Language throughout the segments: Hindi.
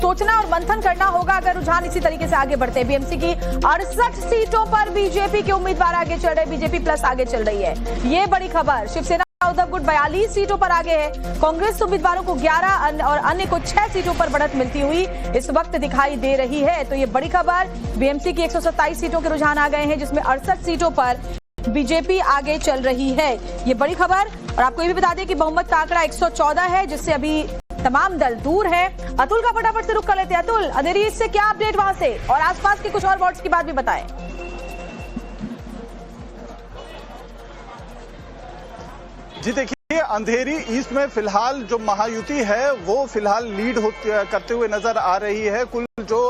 सोचना और मंथन करना होगा अगर रुझान इसी तरीके से आगे बढ़ते हैं। बीएमसी की 68 सीटों पर बीजेपी के उम्मीदवार आगे चल रहे, बीजेपी प्लस आगे चल रही है, ये बड़ी खबर। शिवसेना उद्धव गुट 42 सीटों पर आगे है, कांग्रेस उम्मीदवारों को 11 और अन्य को 6 सीटों पर बढ़त मिलती हुई इस वक्त दिखाई दे रही है। तो ये बड़ी खबर, बीएमसी की 127 सीटों के रुझान आ गए हैं, जिसमें 68 सीटों पर बीजेपी आगे चल रही है, ये बड़ी खबर। और आपको ये भी बता दें कि बहुमत का आंकड़ा 114 है, जिससे अभी तमाम दल दूर है। अतुल का फटाफट से रुख कर लेते हैं। अतुल, अंधेरी से क्या अपडेट वहां से और आसपास के कुछ और वार्ड्स की बात भी बताएं। जी देखिए, अंधेरी ईस्ट में फिलहाल जो महायुति है वो फिलहाल लीड करते हुए नजर आ रही है। कुल जो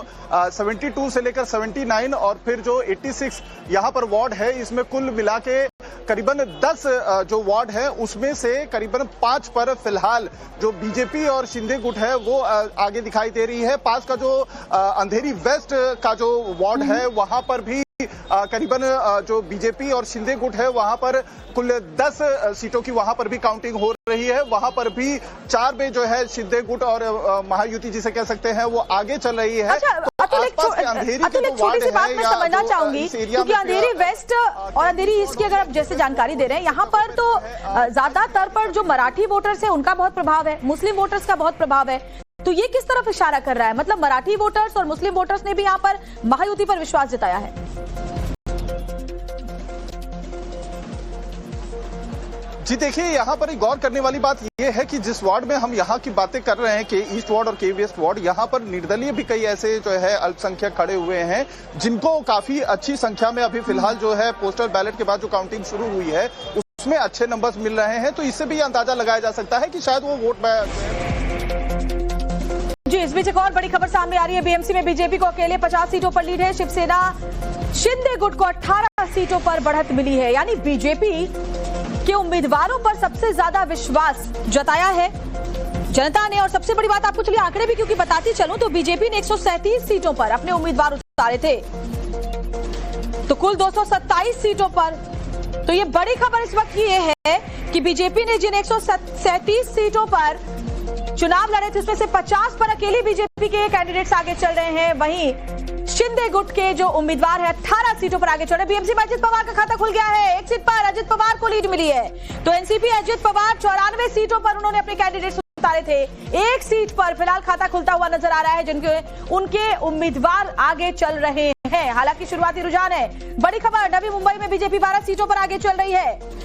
72 से लेकर 79 और फिर जो 86 यहाँ पर वार्ड है, इसमें कुल मिला के करीबन 10 जो वार्ड है उसमें से करीबन 5 पर फिलहाल जो बीजेपी और शिंदे गुट है वो आगे दिखाई दे रही है। पास का जो अंधेरी वेस्ट का जो वार्ड है वहां पर भी करीबन जो बीजेपी और शिंदे गुट है वहां पर कुल 10 सीटों की वहां पर भी काउंटिंग हो रही है। वहां पर भी 4 में जो है शिंदे गुट और महायुति जिसे कह सकते हैं वो आगे चल रही है। अच्छा, अंधेरी के जो वार्ड है, बात मैं समझना चाहूंगी क्योंकि अंधेरी वेस्ट और अंधेरी ईस्ट की अगर आप जैसे जानकारी दे रहे हैं, यहाँ पर तो ज्यादातर पर जो मराठी वोटर्स है उनका बहुत प्रभाव है, मुस्लिम वोटर्स का बहुत प्रभाव है। तो ये किस तरफ इशारा कर रहा है? मतलब मराठी वोटर्स और मुस्लिम वोटर्स ने भी यहाँ पर महायुति पर विश्वास जताया है। जी देखिए, यहाँ पर एक गौर करने वाली बात यह है कि जिस वार्ड में हम यहाँ की बातें कर रहे हैं, के ईस्ट वार्ड और के वेस्ट वार्ड, यहाँ पर निर्दलीय भी कई ऐसे जो है अल्पसंख्यक खड़े हुए हैं जिनको काफी अच्छी संख्या में अभी फिलहाल जो है पोस्टल बैलेट के बाद जो काउंटिंग शुरू हुई है उसमें अच्छे नंबर्स मिल रहे हैं। तो इससे भी अंदाजा लगाया जा सकता है कि शायद वो वोट जी। इस बीच एक और बड़ी खबर सामने आ रही है। बीएमसी में बीजेपी को अकेले 50 सीटों पर लीड है, शिवसेना शिंदे गुट को 18 सीटों पर बढ़त मिली है, यानी बीजेपी के उम्मीदवारों पर सबसे ज्यादा विश्वास जताया है जनता ने। और सबसे बड़ी बात आपको चलिए आंकड़े भी क्योंकि बताती चलूं तो बीजेपी ने 137 सीटों पर अपने उम्मीदवार उतारे थे, तो कुल 227 सीटों पर। तो ये बड़ी खबर इस वक्त ये है कि बीजेपी ने जिन 137 सीटों पर चुनाव लड़े थे उसमें से 50 पर अकेले बीजेपी के कैंडिडेट्स आगे चल रहे हैं, वहीं शिंदे गुट के जो उम्मीदवार है 18 सीटों पर आगे चल रहे। बीएमसी में अजित पवार का खाता खुल गया है, एक सीट पर अजित पवार को लीड मिली है। तो एनसीपी अजित पवार 94 सीटों पर उन्होंने अपने कैंडिडेट्स उतारे थे, एक सीट पर फिलहाल खाता खुलता हुआ नजर आ रहा है जिनके उनके उम्मीदवार आगे चल रहे हैं। हालांकि शुरुआती रुझान है। बड़ी खबर, नवी मुंबई में बीजेपी 12 सीटों पर आगे चल रही है।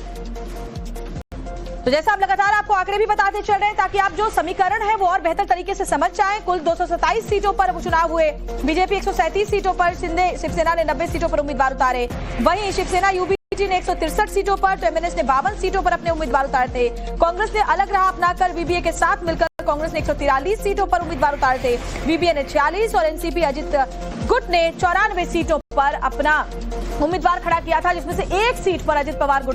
तो जैसा आप लगातार आपको आंकड़े भी बताते चल रहे हैं ताकि आप जो समीकरण है वो और बेहतर तरीके से समझ जाएं। कुल 227 सीटों पर चुनाव हुए, बीजेपी 137 सीटों पर, शिवसेना ने 90 सीटों पर उम्मीदवार उतारे, वहीं शिवसेना यूबीटी ने 163 सीटों पर, तो एमएनएस ने 52 सीटों पर अपने उम्मीदवार उतारे थे। कांग्रेस ने अलग राह अपनाकर वीबीए के साथ मिलकर कांग्रेस ने 143 सीटों पर उम्मीदवार उतारे थे, वीबीए ने 46 और एनसीपी अजित गुट ने 94 सीटों पर अपना उम्मीदवार खड़ा किया था, जिसमें से एक सीट पर अजित पवार गुट